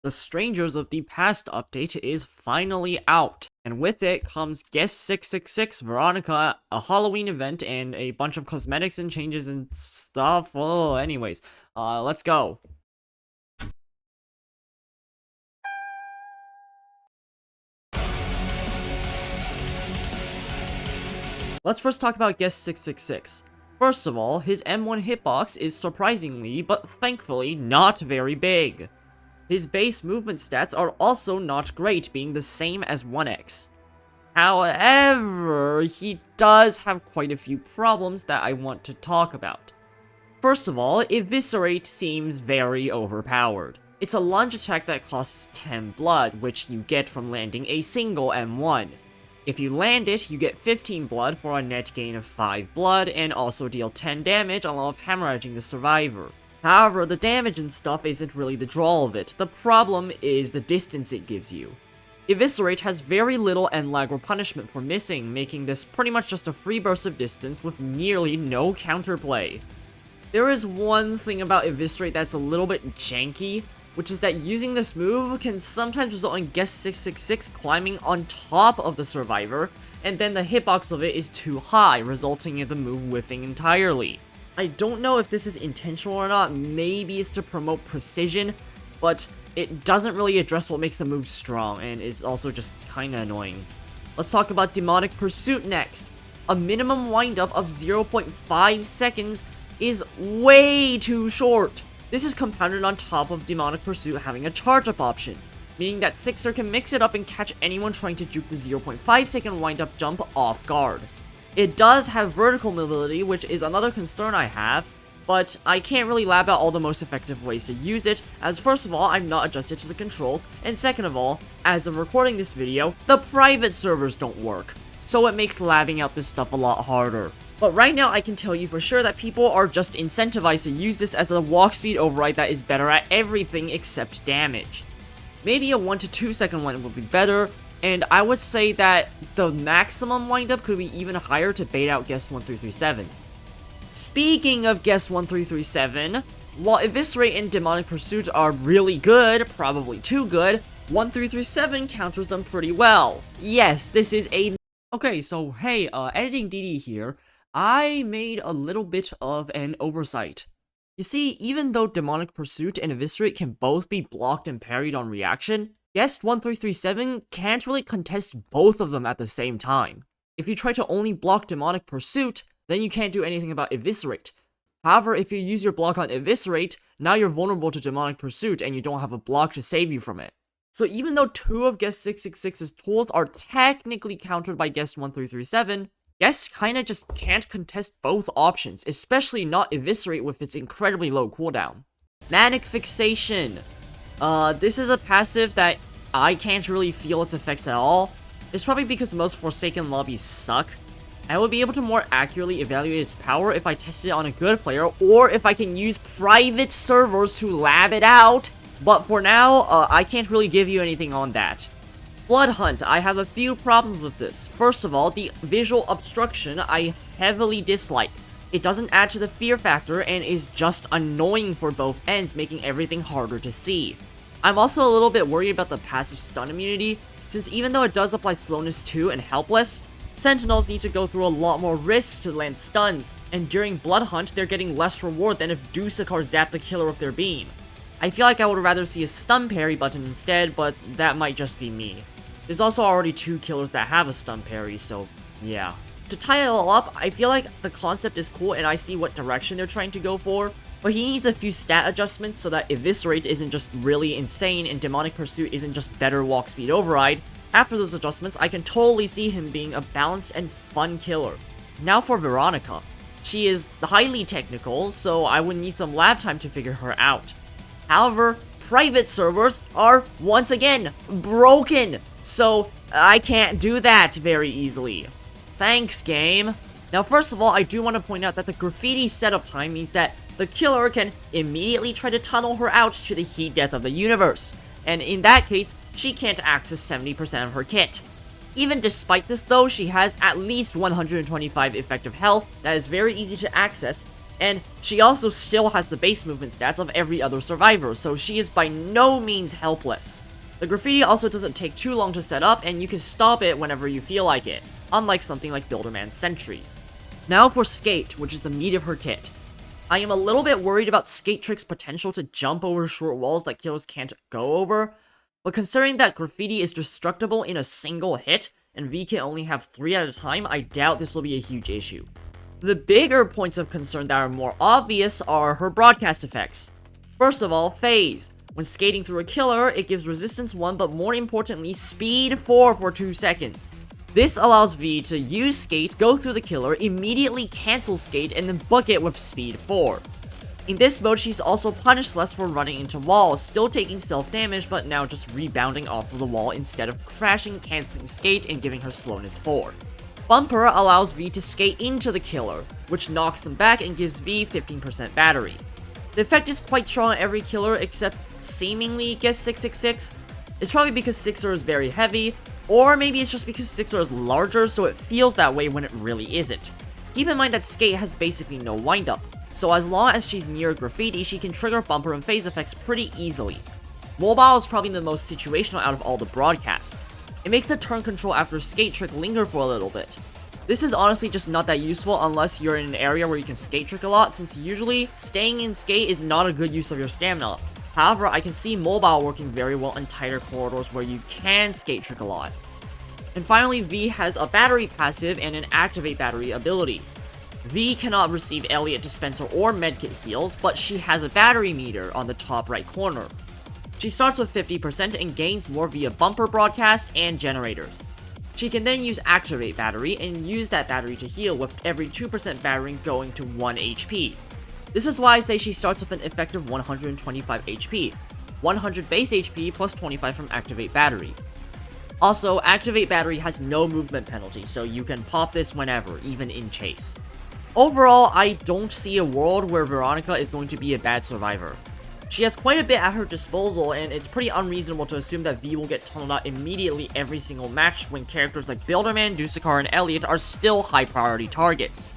The Strangers of the Past update is finally out, and with it comes Guest 666 Veronica, a Halloween event, and a bunch of cosmetics and changes and stuff. Oh, anyways, let's go. Let's first talk about Guest 666. First of all, his M1 hitbox is surprisingly, but thankfully, not very big. His base movement stats are also not great, being the same as 1x. However, he does have quite a few problems that I want to talk about. First of all, Eviscerate seems very overpowered. It's a lunge attack that costs 10 blood, which you get from landing a single M1. If you land it, you get 15 blood for a net gain of 5 blood, and also deal 10 damage along with hemorrhaging the survivor. However, the damage and stuff isn't really the draw of it. The problem is the distance it gives you. Eviscerate has very little end lag or punishment for missing, making this pretty much just a free burst of distance with nearly no counterplay. There is one thing about Eviscerate that's a little bit janky, which is that using this move can sometimes result in Guest 666 climbing on top of the survivor, and then the hitbox of it is too high, resulting in the move whiffing entirely. I don't know if this is intentional or not, maybe it's to promote precision, but it doesn't really address what makes the move strong, and is also just kinda annoying. Let's talk about Demonic Pursuit next. A minimum windup of 0.5 seconds is way too short. This is compounded on top of Demonic Pursuit having a charge-up option, meaning that Sixer can mix it up and catch anyone trying to juke the 0.5 second windup jump off guard. It does have vertical mobility, which is another concern I have, but I can't really lab out all the most effective ways to use it, as first of all, I'm not adjusted to the controls, and second of all, as of recording this video, the private servers don't work, so it makes labbing out this stuff a lot harder. But right now, I can tell you for sure that people are just incentivized to use this as a walk speed override that is better at everything except damage. Maybe a 1 to 2 second one would be better, and I would say that the maximum windup could be even higher to bait out Guest 1337. Speaking of Guest 1337, while Eviscerate and Demonic Pursuit are really good, probably too good, 1337 counters them pretty well. Yes, this is a... Okay, so hey, editing DD here, I made a little bit of an oversight. You see, even though Demonic Pursuit and Eviscerate can both be blocked and parried on reaction, Guest 1337 can't really contest both of them at the same time. If you try to only block Demonic Pursuit, then you can't do anything about Eviscerate. However, if you use your block on Eviscerate, now you're vulnerable to Demonic Pursuit and you don't have a block to save you from it. So even though two of Guest 666's tools are technically countered by Guest 1337, Guest kinda just can't contest both options, especially not Eviscerate with its incredibly low cooldown. Manic Fixation. This is a passive that I can't really feel its effects at all. It's probably because most Forsaken lobbies suck. I would be able to more accurately evaluate its power if I tested it on a good player, or if I can use private servers to lab it out, but for now, I can't really give you anything on that. Blood Hunt, I have a few problems with this. First of all, the visual obstruction I heavily dislike. It doesn't add to the fear factor and is just annoying for both ends, making everything harder to see. I'm also a little bit worried about the passive stun immunity, since even though it does apply slowness to and helpless, Sentinels need to go through a lot more risk to land stuns, and during Blood Hunt, they're getting less reward than if Dusakar zapped the killer with their beam. I feel like I would rather see a stun parry button instead, but that might just be me. There's also already 2 killers that have a stun parry, so yeah. To tie it all up, I feel like the concept is cool and I see what direction they're trying to go for, but he needs a few stat adjustments so that Eviscerate isn't just really insane and Demonic Pursuit isn't just better walk speed override. After those adjustments, I can totally see him being a balanced and fun killer. Now for Veeronica. She is highly technical, so I would need some lab time to figure her out. However, private servers are, once again, broken, so I can't do that very easily. Thanks, game. Now, first of all, I do want to point out that the graffiti setup time means that the killer can immediately try to tunnel her out to the heat death of the universe, and in that case, she can't access 70% of her kit. Even despite this though, she has at least 125 effective health that is very easy to access, And she also still has the base movement stats of every other survivor, so she is by no means helpless. The graffiti also doesn't take too long to set up, and you can stop it whenever you feel like it, unlike something like Builderman's sentries. Now for Skate, which is the meat of her kit. I am a little bit worried about Skate Trick's potential to jump over short walls that killers can't go over, but considering that graffiti is destructible in a single hit, and V can only have 3 at a time, I doubt this will be a huge issue. The bigger points of concern that are more obvious are her broadcast effects. First of all, phase. When skating through a killer, it gives resistance 1, but more importantly, speed 4 for 2 seconds. This allows V to use skate, go through the killer, immediately cancel skate, and then book it with speed 4. In this mode, she's also punished less for running into walls, still taking self-damage, but now just rebounding off of the wall instead of crashing, canceling skate, and giving her slowness 4. Bumper allows V to skate into the killer, which knocks them back and gives V 15% battery. The effect is quite strong on every killer except seemingly guess 666. It's probably because 6er is very heavy, or maybe it's just because 6er is larger so it feels that way when it really isn't. Keep in mind that Skate has basically no windup, so as long as she's near graffiti, she can trigger bumper and phase effects pretty easily. Mobile is probably the most situational out of all the broadcasts. It makes the turn control after Skate Trick linger for a little bit. This is honestly just not that useful unless you're in an area where you can skate trick a lot, since usually staying in skate is not a good use of your stamina. However, I can see mobile working very well in tighter corridors where you can skate trick a lot. And finally, V has a battery passive and an activate battery ability. V cannot receive Elliot dispenser or medkit heals, but she has a battery meter on the top right corner. She starts with 50% and gains more via bumper broadcast and generators. She can then use activate battery and use that battery to heal with every 2% battery going to 1 HP. This is why I say she starts with an effective 125 HP, 100 base HP plus 25 from activate battery. Also, activate battery has no movement penalty, so you can pop this whenever, even in chase. Overall, I don't see a world where Veeronica is going to be a bad survivor. She has quite a bit at her disposal, and it's pretty unreasonable to assume that V will get tunneled out immediately every single match when characters like Builderman, Dusakar, and Elliot are still high priority targets.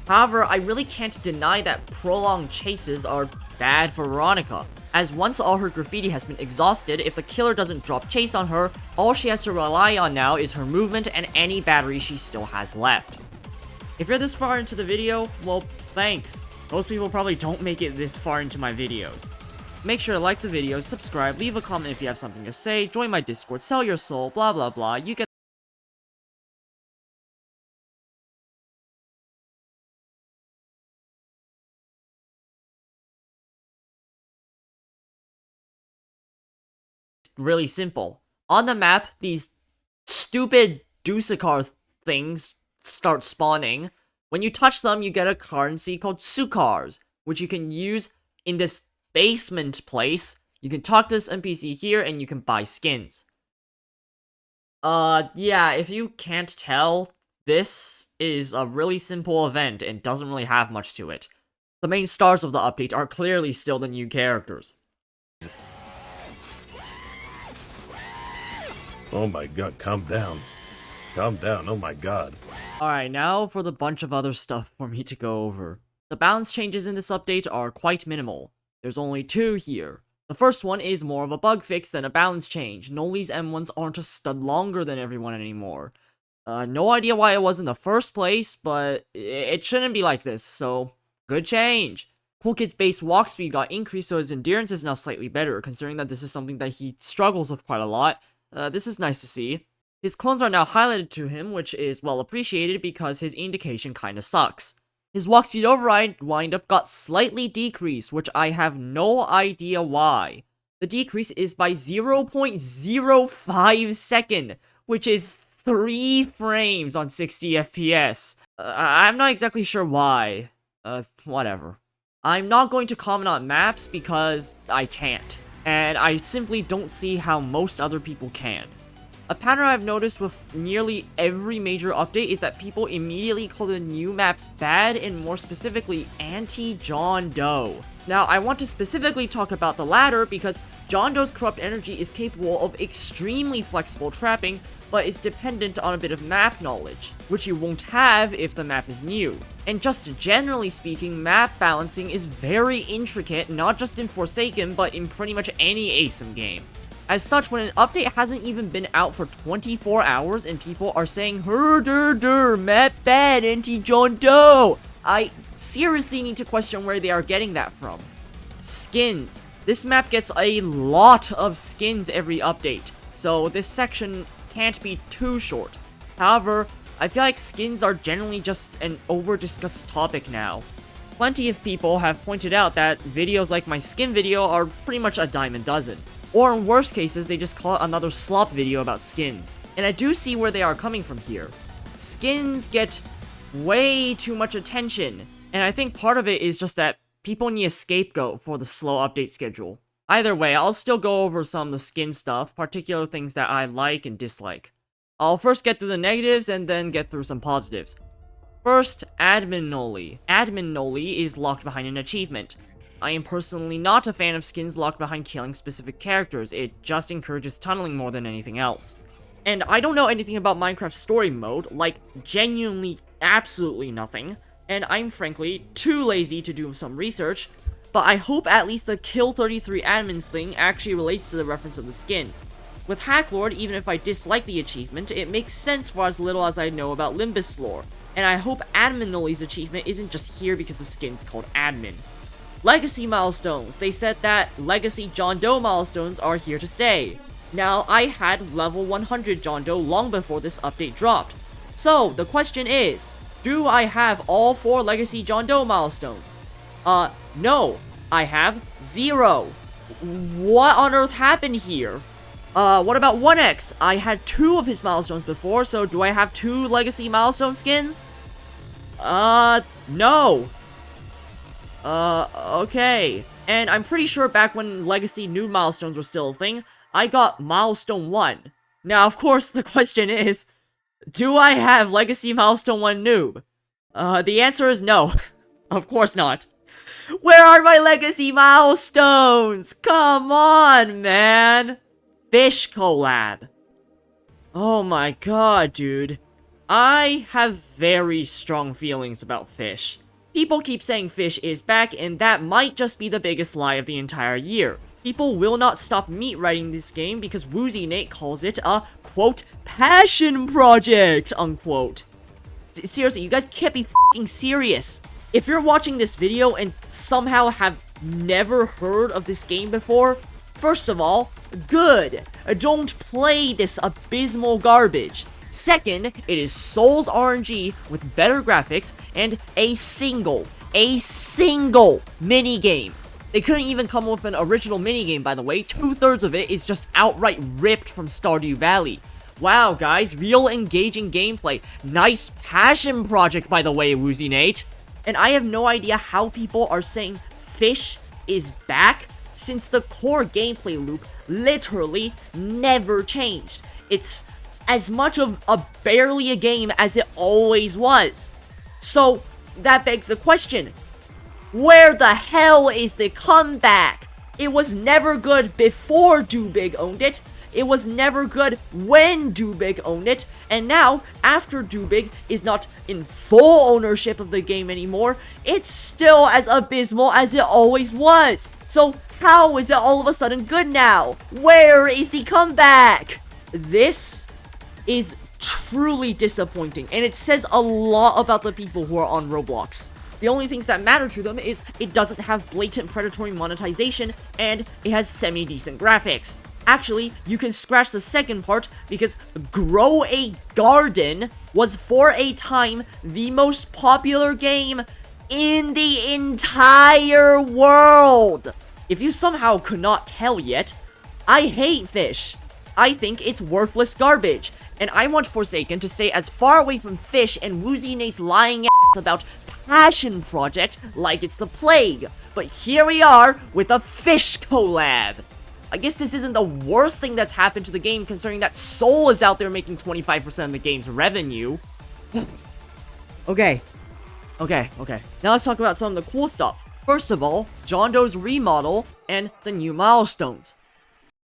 However, I really can't deny that prolonged chases are bad for Veeronica, as once all her graffiti has been exhausted, if the killer doesn't drop chase on her, all she has to rely on now is her movement and any battery she still has left. If you're this far into the video, well, thanks. Most people probably don't make it this far into my videos. Make sure to like the video, subscribe, leave a comment if you have something to say, join my Discord, sell your soul, blah blah blah, you get really simple. On the map, these stupid Dusakar things start spawning. When you touch them, you get a currency called Sukars, which you can use in this basement place. You can talk to this NPC here, and you can buy skins. Yeah, if you can't tell, this is a really simple event and doesn't really have much to it. The main stars of the update are clearly still the new characters. Oh my god, calm down. Calm down, oh my god. Alright, now for the bunch of other stuff for me to go over. The balance changes in this update are quite minimal. There's only 2 here. The first one is more of a bug fix than a balance change. Noli's M1s aren't a stud longer than everyone anymore. No idea why it was in the first place, but it shouldn't be like this, so good change. Cool Kid's base walk speed got increased, so his endurance is now slightly better, considering that this is something that he struggles with quite a lot. This is nice to see. His clones are now highlighted to him, which is well appreciated because his indication kinda sucks. His walk speed override windup got slightly decreased, which I have no idea why. The decrease is by 0.05 second, which is 3 frames on 60 FPS. I'm not exactly sure why. Whatever. I'm not going to comment on maps because I can't. And I simply don't see how most other people can. A pattern I've noticed with nearly every major update is that people immediately call the new maps bad and more specifically anti-John Doe. Now, I want to specifically talk about the latter because John Doe's corrupt energy is capable of extremely flexible trapping, but is dependent on a bit of map knowledge, which you won't have if the map is new. And just generally speaking, map balancing is very intricate, not just in Forsaken, but in pretty much any ASIM game. As such, when an update hasn't even been out for 24 hours and people are saying, map bad, anti-John Doe, I seriously need to question where they are getting that from. Skins. This map gets a lot of skins every update, so this section can't be too short. However, I feel like skins are generally just an over-discussed topic now. Plenty of people have pointed out that videos like my skin video are pretty much a dime a dozen. Or in worst cases, they just call it another slop video about skins. And I do see where they are coming from here. Skins get way too much attention, and I think part of it is just that people need a scapegoat for the slow update schedule. Either way, I'll still go over some of the skin stuff, particular things that I like and dislike. I'll first get through the negatives and then get through some positives. First, Admin Noli. Admin Noli is locked behind an achievement. I am personally not a fan of skins locked behind killing specific characters, it just encourages tunneling more than anything else. And I don't know anything about Minecraft story mode, like genuinely absolutely nothing, and I'm frankly too lazy to do some research, but I hope at least the Kill 33 admins thing actually relates to the reference of the skin. With Hacklord, even if I dislike the achievement, it makes sense for as little as I know about Limbus lore, and I hope Admin Noli's achievement isn't just here because the skin's called Admin. Legacy milestones. They said that Legacy John Doe milestones are here to stay. Now, I had level 100 John Doe long before this update dropped. So, the question is, do I have all 4 Legacy John Doe milestones? No. I have 0. What on earth happened here? What about 1X? I had 2 of his milestones before, so do I have 2 Legacy milestone skins? No. Okay. And I'm pretty sure back when Legacy new milestones were still a thing, I got Milestone 1. Now, of course, the question is, do I have Legacy Milestone 1 noob? The answer is no. Of course not. Where are my Legacy milestones? Come on, man. Fish collab. Oh my god, dude. I have very strong feelings about Fish. People keep saying Fish is back, and that might just be the biggest lie of the entire year. People will not stop meat writing this game because Woozy Nate calls it a, quote, passion project, unquote. Seriously, you guys can't be f***ing serious. If you're watching this video and somehow have never heard of this game before, first of all, good. Don't play this abysmal garbage. Second, it is Souls RNG with better graphics and a single minigame. They couldn't even come up with an original minigame, by the way. 2/3 of it is just outright ripped from Stardew Valley. Wow, guys, real engaging gameplay. Nice passion project, by the way, Woozy Nate. And I have no idea how people are saying Fish is back, since the core gameplay loop literally never changed. It's as much of barely a game as it always was. So, that begs the question, where the hell is the comeback? It was never good before Doobig owned it, it was never good when Doobig owned it, and now, after Doobig is not in full ownership of the game anymore, it's still as abysmal as it always was. So, how is it all of a sudden good now? Where is the comeback? This is truly disappointing, and it says a lot about the people who are on Roblox. The only things that matter to them is it doesn't have blatant predatory monetization, and it has semi-decent graphics. Actually, you can scratch the second part, because Grow a Garden was for a time the most popular game in the entire world. If you somehow could not tell yet, I hate Fish. I think it's worthless garbage, and I want Forsaken to stay as far away from Fish and Woozy Nate's lying ass about passion project like it's the plague. But here we are with a Fish collab. I guess this isn't the worst thing that's happened to the game, considering that Soul is out there making 25% of the game's revenue. Okay. Now let's talk about some of the cool stuff. First of all, John Doe's remodel and the new milestones.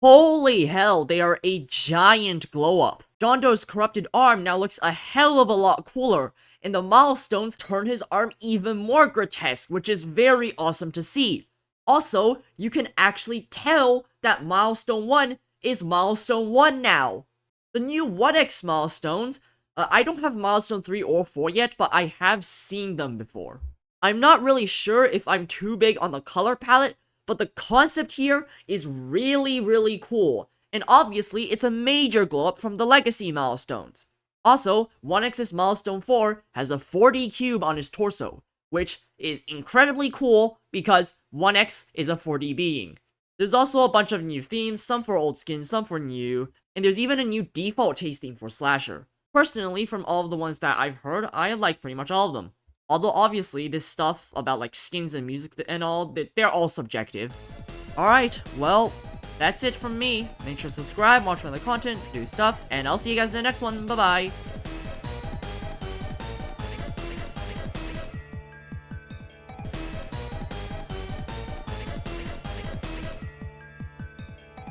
Holy hell, they are a giant glow-up. John Doe's corrupted arm now looks a hell of a lot cooler, and the milestones turn his arm even more grotesque, which is very awesome to see. Also, you can actually tell that Milestone 1 is Milestone 1 now. The new ROBUX milestones, I don't have Milestone 3 or 4 yet, but I have seen them before. I'm not really sure if I'm too big on the color palette, but the concept here is really cool. And obviously, it's a major glow up from the Legacy milestones. Also, 1X's Milestone 4 has a 4D cube on his torso, which is incredibly cool because 1X is a 4D being. There's also a bunch of new themes, some for old skins, some for new, and there's even a new default chase theme for Slasher. Personally, from all of the ones that I've heard, I like pretty much all of them. Although obviously, this stuff about like skins and music and all, they're all subjective. Alright, well, that's it from me. Make sure to subscribe, watch my other content, do stuff, and I'll see you guys in the next one. Bye-bye.